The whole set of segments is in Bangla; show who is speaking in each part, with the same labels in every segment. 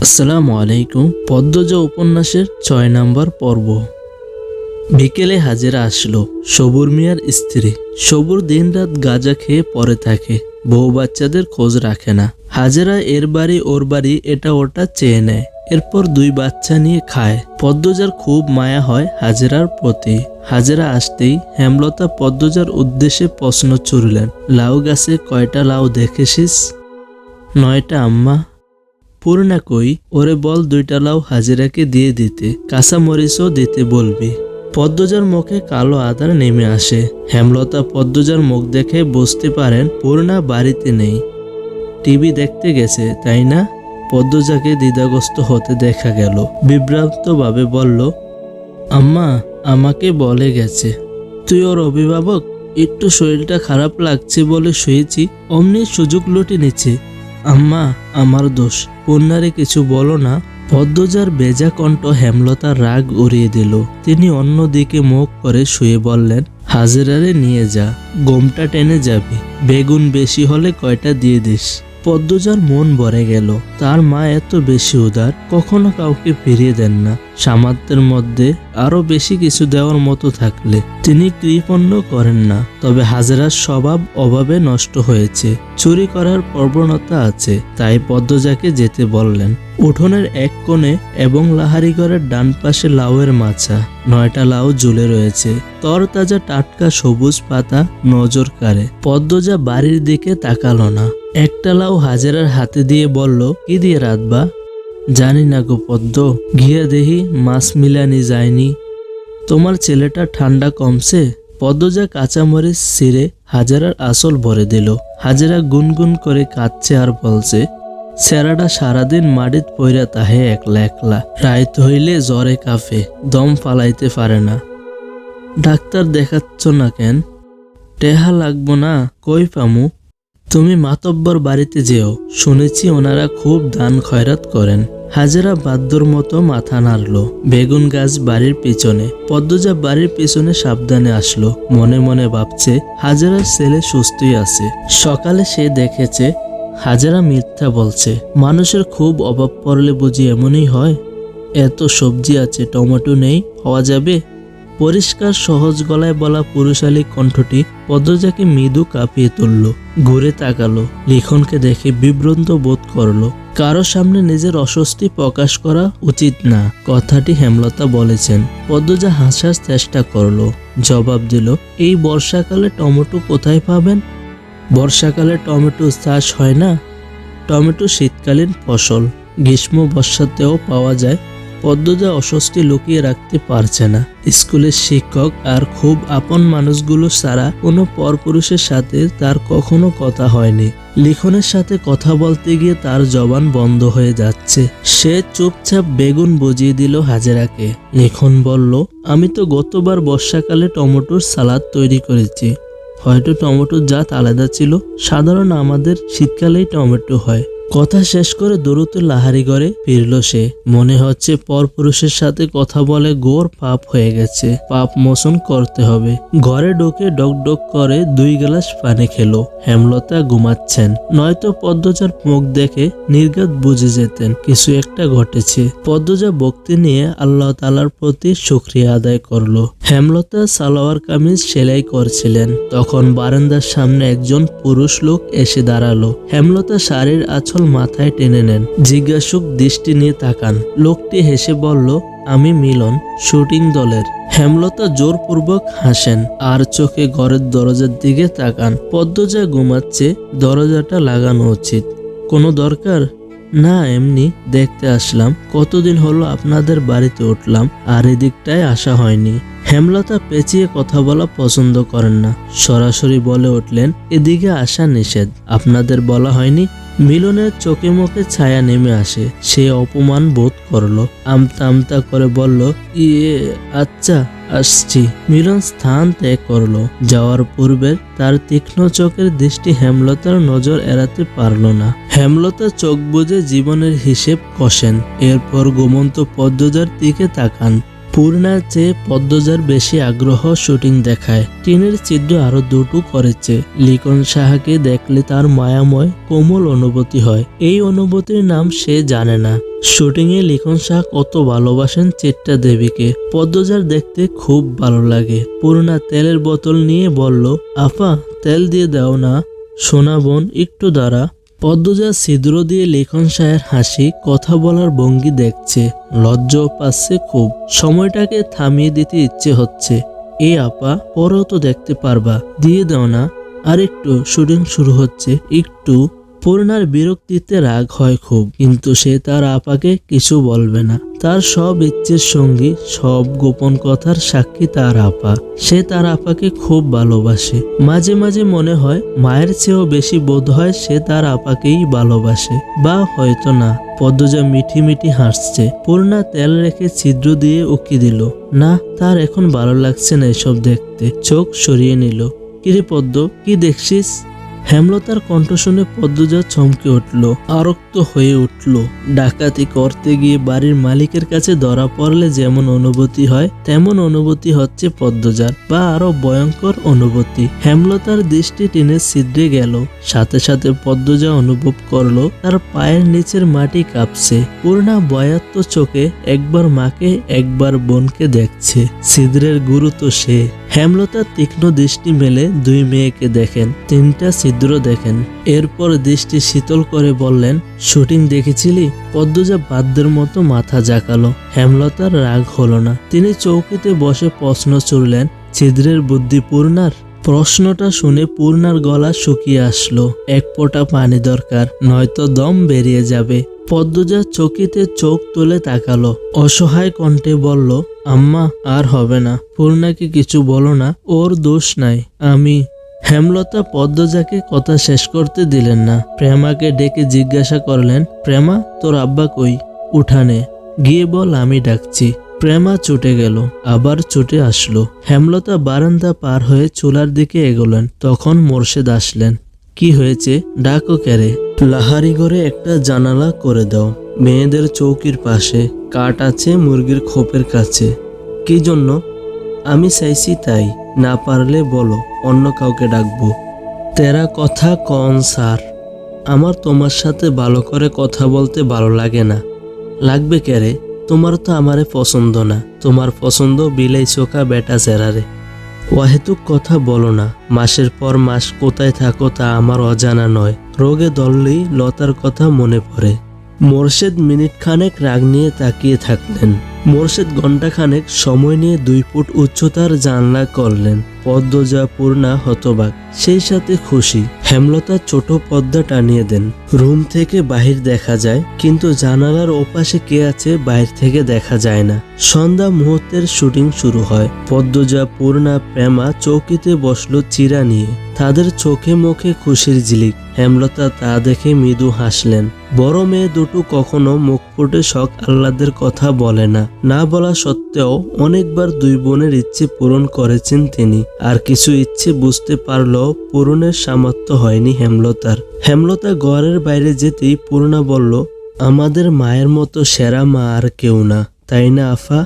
Speaker 1: আসসালামু আলাইকুম। পদ্মজা উপন্যাসের ৬ নম্বর পর্ব। বিকেলে হাজেরা আসলো, সবুর মিয়ার স্ত্রী। সবুর দিনরাত গাঁজা খেয়ে পড়ে থাকে, বউ বাচ্চাদের খোঁজ রাখে না। হাজেরা এর বাড়ি ওর বাড়ি এটা ওটা চেয়ে নেয়, এরপর 2 বাচ্চা নিয়ে খায়। পদ্মজার খুব মায়া হয় হাজেরার প্রতি। হাজেরা আসতেই হেমলতা পদ্মজার উদ্দেশ্যে প্রশ্ন ছুড়লেন, লাউ গাছে কয়টা লাউ দেখেছিস? 9টা আম্মা। পূর্ণা কই? ওরে বল 2টা লাউ হাজেরাকে দিয়ে দিতে, কাঁচা মরিচও দিতে বলবি। পদ্মজার মুখে কালো আদার নেমে আসে। হেমলতা পদ্মজার মুখ দেখে বুঝতে পারেন পূর্ণা বাড়িতে নেই, টিভি দেখতে গেছে, তাই না? পদ্মজাকে দ্বিধাগ্রস্ত হতে দেখা গেল। বিভ্রান্তভাবে বলল, আম্মা আমাকে বলে গেছে তুই ওর অভিভাবক। একটু শরীরটা খারাপ লাগছে বলে শুয়েছি, অমনি সুযোগ লুটে নিচ্ছে। আম্মা আমার দোষ, পূর্ণারে কিছু বলো না। পদ্মজার বেজা কণ্ঠ হেমলতার রাগ উড়িয়ে দিল। তিনি অন্যদিকে মুখ করে শুয়ে বললেন, হাজেরারে নিয়ে যা, গমটা টেনে যাবি। বেগুন বেশি হলে কয়টা দিয়ে দিস। পদ্মজার মন ভরে গেল। তার মা এত বেশি উদার, কখনো কাউকে ফিরিয়ে দেন না। সামর্থ্যের মধ্যে আরো বেশি কিছু দেওয়ার মতো থাকলে তিনি কৃপণ্য করেন না। তবে হাজেরার স্বভাব অভাবে নষ্ট হয়েছে, চুরি করার প্রবণতা আছে, তাই পদ্মজাকে যেতে বললেন। উঠোনের এক কোণে এবং লাহারি ঘরের ডান পাশে লাউয়ের মাচা, 9টা লাউ ঝুলে রয়েছে, তরতাজা টাটকা সবুজ পাতা নজর কাড়ে। পদ্মজা বাড়ির দিকে তাকালো না। একটা লাউ হাজেরার হাতে দিয়ে বলল, কি দিয়ে রাঁধবা? জানি না গো পদ্ম, গিয়ে দেহি মাছ মিলানি যায়নি। তোমার ছেলেটা ঠান্ডা কমছে? পদ্মজা কাঁচামরিচ ছিঁড়ে হাজেরার আসল ভরে দিল। হাজেরা গুনগুন করে কাঁদছে আর বলছে, সেরাটা সারাদিন মাটিত পইরা তাহে একলা একলা, রাইত হইলে জ্বরে কাঁপে, দম ফালাইতে পারে না। ডাক্তার দেখাচ্ছ না কেন? টেহা লাগবো না, কই পামু? তুমি মাতব্বর বাড়িতে যেও, শুনেছি ওনারা খুব দান খয়রাত করেন। হাজেরা বাদ্যর মতো মাথা নাড়ল। বেগুন গাছ বাড়ির পিছনে। পদ্মজা বাড়ির পিছনে সাবধানে আসলো। মনে মনে ভাবছে হাজেরার ছেলে সুস্থই আছে। সকালে সে দেখেছে হাজেরা মিথ্যা বলছে। মানুষের খুব অভাব পড়লে বুঝি এমনই হয়? এত সবজি আছে, টমেটো নেই, হওয়া যাবে? পরিষ্কার সহজ গলায় বলা পুরুষালী কণ্ঠটি পদ্মজাকে মৃদু কাঁপিয়ে তুলল। ঘুরে তাকালো, লিখনকে দেখে বিভ্রান্ত বোধ করলো। কারো সামনে নিজের অস্বস্তি প্রকাশ করা উচিত না, কথাটি হেমলতা বলেছেন। পদ্মজা হাসার চেষ্টা করলো, জবাব দিল, এই বর্ষাকালে টমেটো কোথায় পাবেন? বর্ষাকালে টমেটো চাষ হয় না। টমেটো শীতকালীন ফসল, গ্রীষ্ম বর্ষাতেও পাওয়া যায়। পদ্মজা অস্বস্তি লুকিয়ে রাখতে পারছে না। স্কুলের শিক্ষক আর খুব আপন মানুষগুলো ছাড়া কোনো পরপুরুষের সাথে তার কখনো কথা হয়নি। লিখনের সাথে কথা বলতে গিয়ে তার জবান বন্ধ হয়ে যাচ্ছে। সে চুপচাপ বেগুন বুঝিয়ে দিল হাজেরাকে। লিখন বলল, আমি তো গতবার বর্ষাকালে টমেটোর সালাদ তৈরি করেছি। হয়তো টমেটোর জাত আলাদা ছিল, সাধারণ আমাদের শীতকালেই টমেটো হয়। কথা শেষ করে দ্রুত লাহারি ঘরে ফিরল সে। মনে হচ্ছে পরপুরুষের সাথে কথা বলে ঘোর পাপ হয়ে গেছে, পাপ মোচন করতে হবে। ঘরে ঢুকে ডক ডক করে 2 গ্লাস পানি খেলো। হেমলতা ঘুমাচ্ছেন, নয়তো পদ্মজার মুখ দেখে নির্ঘাত বুঝে যেতেন কিছু একটা ঘটেছে। পদ্মজা ভক্তি নিয়ে আল্লাহ তাআলার প্রতি শুকরিয়া আদায় করলো। হেমলতা সালোয়ার কামিজ সেলাই করছিলেন, তখন বারান্দার সামনে একজন পুরুষ লোক এসে দাঁড়ালো। হেমলতা শাড়ির আঁচল মাথায় টেনে নেন, জিজ্ঞাসুক দৃষ্টি নিয়ে তাকান। লোকটি হেসে বলল, আমি মিলন, শুটিং দলের। হেমলতা জোরপূর্বক হাসেন আর চোখে ঘরের দরজার দিকে তাকান। পদ্মজা ঘুমাচ্ছে, দরজাটা লাগানো উচিত। কোনো দরকার? না, এমনি দেখতে আসলাম। কতদিন হলো আপনাদের বাড়িতে উঠলাম, আর এদিকটায় আসা হয়নি। হেমলতা পেঁচিয়ে কথা বলা পছন্দ করেন না, সরাসরি বলে উঠলেন, এদিকে আসা নিষেধ। আপনাদের বলা হয়নি? মিলনের চোখে মুখে ছায়া নেমে আসে। সে অপমান বোধ করলো, আমতা আমতা করে বলল, আচ্ছা আসছি। মিলন স্থান ত্যাগ করলো। যাওয়ার পূর্বে তার তীক্ষ্ণ চোখের দৃষ্টি হেমলতার নজর এড়াতে পারল না। হেমলতা চোখ বুজে জীবনের হিসেব কষেন, এরপর ঘুমন্ত পদ্মজার দিকে তাকান। পূর্ণার চেয়ে পদ্মজার বেশি আগ্রহ শুটিং দেখায়। টিনের ছিদ্র আরো দুটো করেছে। লিখন সাহাকে দেখলে তার মায়াময় কোমল অনুভূতি হয়। এই অনুভূতির নাম সে জানে না। শুটিংয়ে লিখন শাহ কত ভালোবাসেন চিত্রা দেবীকে। পদ্মজার দেখতে খুব ভালো লাগে। পূর্ণা তেলের বোতল নিয়ে বলল, আপা তেল দিয়ে দাও না। সোনা বোন একটু দাঁড়া। পদ্মজা ছিদ্র দিয়ে লিখন শাহের হাসি, কথা বলার ভঙ্গি দেখছে। লজ্জাও পাচ্ছে খুব। সময়টাকে থামিয়ে দিতে ইচ্ছে হচ্ছে। এ আপা পরেও তো দেখতে পারবা, দিয়ে দাও না। আর একটু, শুটিং শুরু হচ্ছে, একটু। পূর্ণার বিরক্তিতে রাগ হয় খুব, কিন্তু সে তার আপাকে কিছু বলবে না। তার সব ইচ্ছের সঙ্গী, সব গোপন কথার সাক্ষী তার আপা। সে তার আপাকে খুব ভালোবাসে। মাঝে মাঝে মনে হয় মায়ের চেয়েও বেশি বোধ হয় সে তার আপাকেই ভালোবাসে, বা হয়তো না। পদ্মজা মিঠি মিঠি হাসছে। পূর্ণা তেল রেখে ছিদ্র দিয়ে উকি দিল। না, তার এখন ভালো লাগছে না এসব দেখতে। চোখ সরিয়ে নিল। কিরে পদ্ম, কি দেখছিস? হেমলতার কণ্ঠ শুনে পদ্মজা চমকে উঠল, আরক্ত হয়ে উঠল। ডাকাতি করতে গিয়ে বাড়ির মালিকের কাছে ধরা পড়লে যেমন অনুভূতি হয়, তেমন অনুভূতি হচ্ছে পদ্মজার, বা আরো ভয়ঙ্কর অনুভূতি। হেমলতার দৃষ্টি টিনের ছিদ্রে গেল। সাথে সাথে পদ্মজা অনুভব করলো তার পায়ের নিচের মাটি কাঁপছে। পূর্ণা ভয়ার্ত চোখে একবার মাকে একবার বোনকে দেখছে। ছিদ্রের গুরু তো সে। হেমলতার তীক্ষ্ণ দৃষ্টি মেলে দুই মেয়েকে দেখেন, তিনটা ছিদ্র দেখেন। এরপর দৃষ্টি শীতল করে বললেন, শুটিং দেখেছিলি? পদ্মজা বাদ্যের মতো মাথা জাকালো। হেমলতার রাগ হলো না। তিনি চৌকিতে বসে প্রশ্ন ছুড়লেন, ছিদ্রের বুদ্ধি পূর্ণার? প্রশ্নটা শুনে পূর্ণার গলা শুকিয়ে আসলো। এক ফোঁটা পানি দরকার, নয়তো দম বেরিয়ে যাবে। পদ্মজা চকিতে চোখ তুলে তাকালো। অসহায় কণ্ঠে বলল, আম্মা আর হবে না। পূর্ণাকে কিছু বলো না, ওর দোষ নাই। আমি। হেমলতা পদ্মজাকে কথা শেষ করতে দিলেন না। প্রেমাকে ডেকে জিজ্ঞাসা করলেন, প্রেমা, তোর আব্বা কই? উঠানে। গিয়ে বল আমি ডাকছি। প্রেমা ছুটে গেল, আবার ছুটে আসলো। হেমলতা বারান্দা পার হয়ে চুলার দিকে এগোলেন। তখন মোর্শেদ আসলেন। কি হয়েছে? ডাকো কেরে? লাহারি ঘরে একটা জানালা করে দাও, মেয়েদের চৌকির পাশে। কাঠ আছে মুরগির খোপের কাছে। কি জন্য? আমি চাইছি তাই। না পারলে বলো, অন্য কাউকে ডাকবো। তেরা কথা কন স্যার। আমার তোমার সাথে ভালো করে কথা বলতে ভালো লাগে না। লাগবে কেরে? তোমার তো আমারে পছন্দ না। তোমার পছন্দ বিলাই চোখা বেটা চেরারে। অহেতুক কথা বলো না। মাসের পর মাস কোথায় থাকো তা আমার অজানা নয়। রোগে দললেই লতার কথা মনে পড়ে। মোর্শেদ মিনিট খানেক রাগ নিয়ে তাকিয়ে থাকলেন। মোর্শেদ ঘণ্টাখানেক সময় নিয়ে 2 ফুট উচ্চতার জানলা করলেন। পদ্মজা, পূর্ণা হতবাক, সেই সাথে খুশি। হেমলতা ছোট পর্দা টানিয়ে দেন। রুম থেকে বাহির দেখা যায়, কিন্তু জানালার ওপাশে কে আছে বাইরে থেকে দেখা যায় না। সন্ধ্যা মুহূর্তের শুটিং শুরু হয়। পদ্মজা, পূর্ণা, প্রেমা চৌকিতে বসলো চিরা নিয়ে। তাদের চোখে মুখে খুশির ঝিলিক। হেমলতা তা দেখে মৃদু হাসলেন। বড় মেয়ে দুটো কখনো মুখ ফুটে শখ আহ্লাদের কথা বলে না। না বলা সত্ত্বেও অনেকবার 2 বোনের ইচ্ছে পূরণ করেছেন তিনি। আর কিছু ইচ্ছে বুঝতে পারলেও পূরণের সামর্থ্য হয়নি হেমলতার। হেমলতা ঘরের বাইরে যেতেই পূর্ণা বলল, আমাদের মায়ের মতো সেরা মা আর কেউ না, তাই না আফা?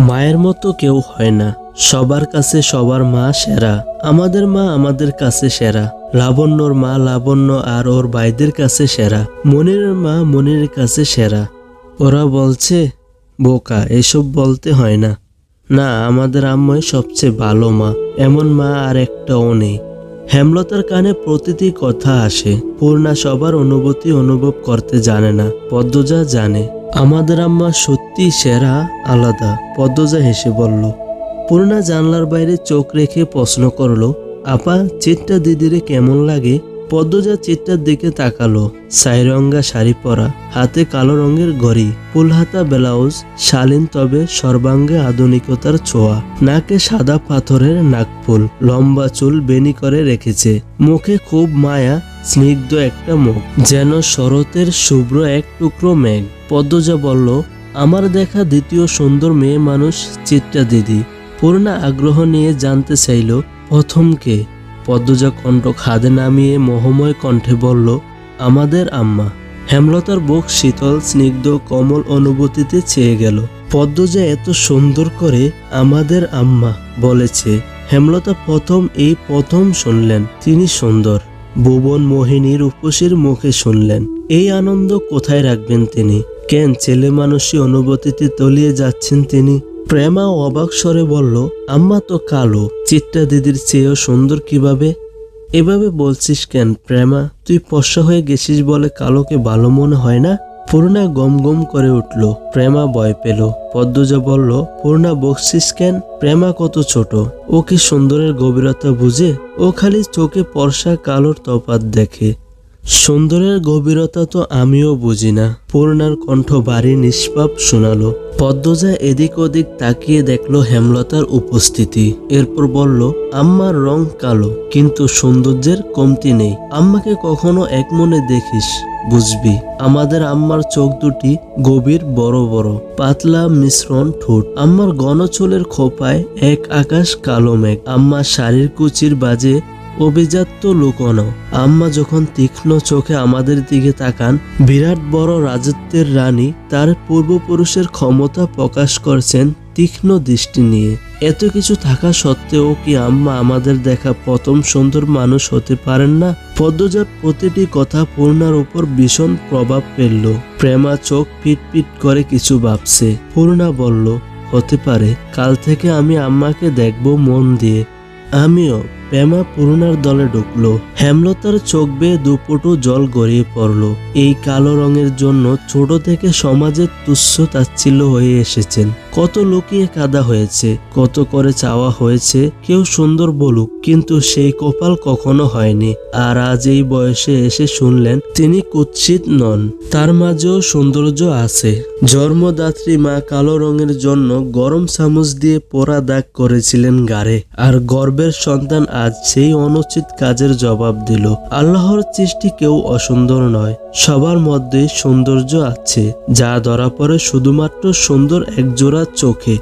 Speaker 1: মায়ের মতো কেউ হয় না। সবার কাছে সবার মা সেরা। আমাদের মা আমাদের কাছে সেরা। লাবণ্যর মা লাবণ্য আর ওর ভাইদের কাছে সেরা। মনিরের মা মনিরের কাছে সেরা। ওরা বলছে বোকা, এসব বলতে হয় না। না, আমাদের আম্মাই সবচেয়ে ভালো মা। এমন মা আর একটাও নেই। হেমলতার কানে প্রতিটি কথা আসে। পূর্ণা সবার অনুভূতি অনুভব করতে জানে না। পদ্মজা জানে। আমাদের আম্মা সত্যি সেরা, আলাদা। পদ্মজা হেসে বলল। পূর্ণা জানলার বাইরে চোখ রেখে প্রশ্ন করলো, আপা চিত্রা দিদিরে কেমন লাগে? পদ্মজা চিত্রার দিকে তাকালো। সাইরঙ্গা শাড়ি পরা, হাতে কালো রঙের ঘড়ি, ফুলহাতা ব্লাউজ, শালীন তবে সর্বাঙ্গে আধুনিকতার ছোঁয়া। নাকে সাদা পাথরের নাকফুল, লম্বা চুল বেনি করে রেখেছে। মুখে খুব মায়া, স্নিগ্ধ একটা মুখ, যেন শরতের শুভ্র এক টুকরো মেঘ। পদ্মজা বলল, আমার দেখা দ্বিতীয় সুন্দর মেয়ে মানুষ চিত্রা দিদি। পূর্ণা আগ্রহ নিয়ে জানতে চাইল, প্রথম কে? পদ্মজা কণ্ঠ খাদে নামিয়ে মোহময় কণ্ঠে বলল, আমাদের আম্মা। হেমলতার বুক শীতল স্নিগ্ধ কমল অনুভূতিতে চেয়ে গেল। পদ্মজা এত সুন্দর করে আমাদের আম্মা বলেছে। হেমলতা প্রথম শুনলেন তিনি সুন্দর। ভুবন মোহিনীর উপসীর মুখে শুনলেন। এই আনন্দ কোথায় রাখবেন তিনি? কেন ছেলে মানুষই অনুভূতিতে তলিয়ে যাচ্ছেন তিনি? প্রেমা অবাক স্বরে বলল, আম্মা তো কালো, চিত্রা দিদির চেয়েও সুন্দর কিভাবে? এভাবে বলছিস কেন প্রেমা? তুই ফর্সা হয়ে গেছিস বলে কালোকে ভালো মনে হয় না? পূর্ণা গম গম করে উঠল। প্রেমা ভয় পেল। পদ্মজা বলল, পূর্ণা বকছিস কেন? প্রেমা কত ছোট, ও কি সুন্দরের গভীরতা বুঝে? ও খালি চোখে ফর্সা কালোর তফাৎ দেখে। সুন্দরের গভীরতা তো আমিও বুঝি না। পূর্ণার কণ্ঠ ভারী নিষ্পাপ শোনালো। পদ্মজা এদিক ওদিক তাকিয়ে দেখলো হেমলতার উপস্থিতি। এরপর বলল, আম্মার রং কালো, কিন্তু সৌন্দর্যের কমতি নেই। আম্মাকে কখনো এক মনে দেখিস, বুঝবি। আমাদের আম্মার চোখ দুটি গভীর, বড় বড়, পাতলা মিশ্রণ ঠোঁট। আম্মার ঘন চুলের খোপায় এক আকাশ কালো মেঘ। আম্মার শাড়ির কুচির বাজে অভিজাত্য লুকোনো। আম্মা যখন তীক্ষ্ণ চোখে আমাদের দিকে তাকান, বিরাট বড় রাজত্বের রানী তার পূর্বপুরুষের ক্ষমতা প্রকাশ করছেন তীক্ষ্ণ দৃষ্টি নিয়ে। এত কিছু থাকা সত্ত্বেও কি আম্মা আমাদের দেখা প্রথম সুন্দর মানুষ হতে পারেন না? পদ্মজার প্রতিটি কথা পূর্ণার উপর ভীষণ প্রভাব ফেলল। প্রেমা চোখ পিট পিট করে কিছু ভাবছে। পূর্ণা বলল, হতে পারে। কাল থেকে আমি আম্মাকে দেখব মন দিয়ে। আমিও। প্রেমা পূর্ণার দলে ঢুকলো। হেমলতার চোখ বেয়ে দুপুটু জল গড়িয়ে পড়ল। এই কালো রঙের জন্য ছোট থেকে সমাজের তুচ্ছ তাচ্ছিল্য হয়ে এসেছেন। কত লুকিয়ে কাদা হয়েছে, কত করে চাওয়া হয়েছে কেউ সুন্দর বলুক, কিন্তু সেই কপাল কখনো হয়নি। আর আজ এই বয়সে এসে শুনলেন তিনি কুৎসিত নন, তার মাঝেও সৌন্দর্য আছে। জন্মদাত্রী মা কালো রঙের জন্য গরম চামচ দিয়ে পোড়া দাগ করেছিলেন গাড়ে, আর গর্ভের সন্তান আজ সেই অনুচিত কাজের জবাব দিল। আল্লাহর সৃষ্টি কেউ অসুন্দর নয়, সবার মধ্যে সৌন্দর্য আছে, যা ধরা পড়ে শুধুমাত্র সুন্দর একজোড়া চোখে।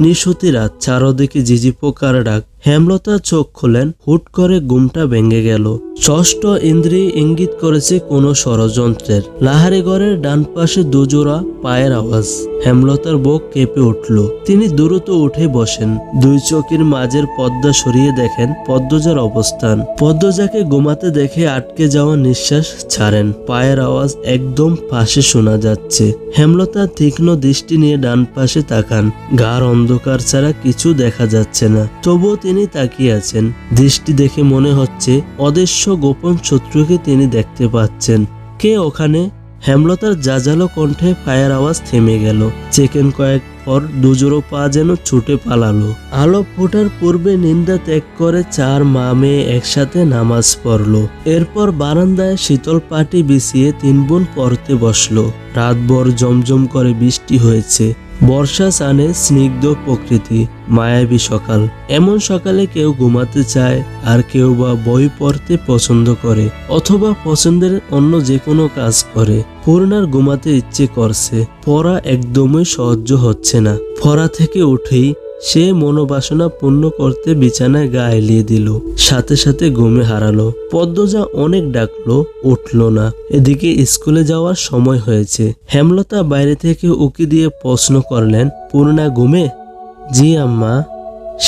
Speaker 1: নিশুতি রাত, চারদিকে ঝিঝি পোকার ডাক। হেমলতা চোখ খোলেন, হুট করে ঘুমটা ভেঙে গেল। ষষ্ঠ ইন্দ্রিয় ইঙ্গিত করেছে কোনো ষড়যন্ত্রের। লাহারি ঘরের ডান পাশে দুজোড়া পায়ের আওয়াজ। হেমলতার বুক কেঁপে উঠল। তিনি দ্রুত উঠে বসেন। দুই চোখের মাঝের পর্দা সরিয়ে দেখেন পদ্মজার অবস্থান। পদ্মজাকে ঘুমাতে দেখে আটকে যাওয়া নিঃশ্বাস ছাড়েন। পায়ের আওয়াজ একদম পাশে শোনা যাচ্ছে। হেমলতা তীক্ষ্ণ দৃষ্টি নিয়ে ডান পাশে তাকান। গাঢ় অন্ধকার ছাড়া কিছু দেখা যাচ্ছে না, তবুও তিনি তাকিয়ে আছেন। দৃষ্টি দেখে মনে হচ্ছে অদৃশ্য গোপন শত্রুকে তিনি দেখতে পাচ্ছেন। কে ওখানে? হেমলতার জাজালো কণ্ঠে পায়ের আওয়াজ থেমে গেল। সেকেন্ড কয়েক পর দুজোড়ো পা যেন ছুটে পালালো। আলো ফোটার পূর্বে নিন্দা ত্যাগ করে চার মা মেয়ে একসাথে নামাজ পড়লো। এরপর বারান্দায় শীতল পাটি বিছিয়ে তিন বোন পড়তে বসলো। রাতভর জমজম করে বৃষ্টি হয়েছে। বর্ষা চানে স্নিগ্ধ প্রকৃতি, মায়াবী সকাল। এমন সকালে কেউ ঘুমাতে চায়, আর কেউ বা বই পড়তে পছন্দ করে, অথবা পছন্দের অন্য যে কোনো কাজ করে। পূর্ণার ঘুমাতে ইচ্ছে করছে, পড়া একদমই সহ্য হচ্ছে না। পড়া থেকে উঠেই সে মনোবাসনা পূর্ণ করতে বিছানায় গা এলিয়ে দিল। সাথে সাথে ঘুমে হারালো। পদ্মজা অনেক ডাকলো, উঠলো না। এদিকে স্কুলে যাওয়ার সময় হয়েছে। হেমলতা বাইরে থেকে উকি দিয়ে প্রশ্ন করলেন, পূর্ণা ঘুমে? জি আম্মা।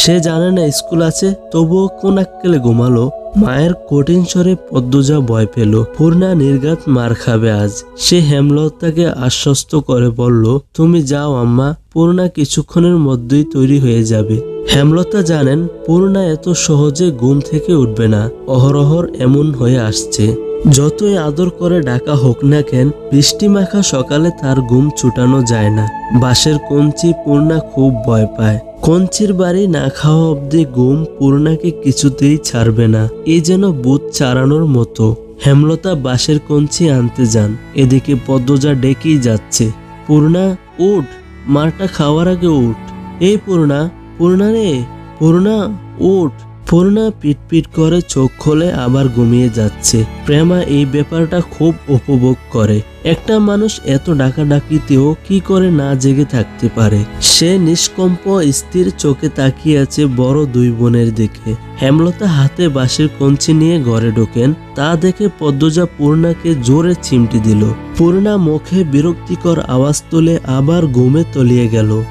Speaker 1: সে জানে না স্কুল আছে, তবুও কোন আক্কেলে ঘুমালো। মায়ের কঠিন স্বরে পদ্মজা ভয় পেল। পূর্ণা নির্ঘাত মার খাবে আজ। সে হেমলতাকে আশ্বস্ত করে বলল, তুমি যাও আম্মা, পূর্ণা কিছুক্ষণের মধ্যেই তৈরি হয়ে যাবে। হেমলতা জানেন পূর্ণা এত সহজে ঘুম থেকে উঠবে না। অহরহর এমন হয়ে আসছে। যতই আদর করে ডাকা হোক না কেন, বৃষ্টি মাখা সকালে তার ঘুম ছুটানো যায় না। বাঁশের কঞ্চি পূর্ণা খুব ভয় পায়। কঞ্চির বাড়ি না খাওয়া অব্দি ঘুম পূর্ণাকে কিছুতেই ছাড়বে না। এ যেন ভূত চারানোর মতো। হেমলতা বাঁশের কঞ্চি আনতে যান। এদিকে পদ্মজা ডেকেই যাচ্ছে, পূর্ণা উঠ, মারটা খাওয়ার আগে উঠ। এই পূর্ণা, পূর্ণা রে, পূর্ণা উঠ। পূর্ণা পিটপিট করে চোখ খোলে আবার ঘুমিয়ে যাচ্ছে। প্রেমা এই ব্যাপারটা খুব উপভোগ করে। একটা মানুষ এত ডাকাডাকিতেও কি করে না জেগে থাকতে পারে। সে নিষ্কম্প স্থির চোখে তাকিয়ে আছে বড় দুই বোনের দিকে। হেমলতা হাতে বাঁশের কঞ্চি নিয়ে ঘরে ঢোকেন। তা দেখে পদ্মজা পূর্ণাকে জোরে চিমটি দিল। পূর্ণা মুখে বিরক্তিকর আওয়াজ তুলে আবার ঘুমে তলিয়ে গেল।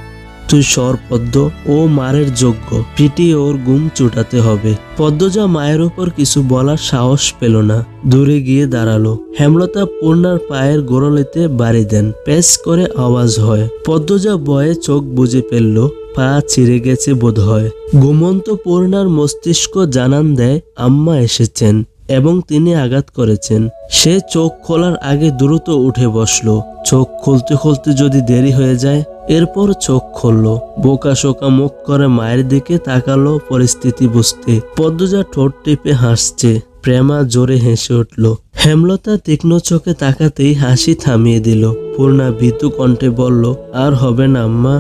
Speaker 1: তুই সর পদ্ম, ও মারের যোগ্য, পিটিয়ে ওর ঘুম চুটাতে হবে। পদ্মজা মায়ের উপর কিছু বলার সাহস পেল না, দূরে গিয়ে দাঁড়ালো। হেমলতা পূর্ণার পায়ের গোড়ালিতে বাড়ি দেন। প্যাচ করে আওয়াজ হয়। পদ্মজা ভয়ে চোখ বুজে ফেলল, পা ছিঁড়ে গেছে বোধ হয়। ঘুমন্ত পূর্ণার মস্তিষ্ক জানান দেয় আম্মা এসেছেন এবং তিনি আঘাত করেছেন। সে চোখ খোলার আগে দ্রুত উঠে বসলো। চোখ খুলতে খুলতে যদি দেরি হয়ে যায়। এরপর চোখ খুলল। বোকা শোকা মুখ করে মায়ের দিকে তাকালো পরিস্থিতি বুঝতে। পদ্মজা ঠোঁট টিপে হাসছে। প্রেমা জোরে হেসে উঠল। হেমলতা তীক্ষ্ণ চোখে তাকাতেই হাসি থামিয়ে দিল। পূর্ণা ভীতু কণ্ঠে বলল, আর হবে না আম্মা।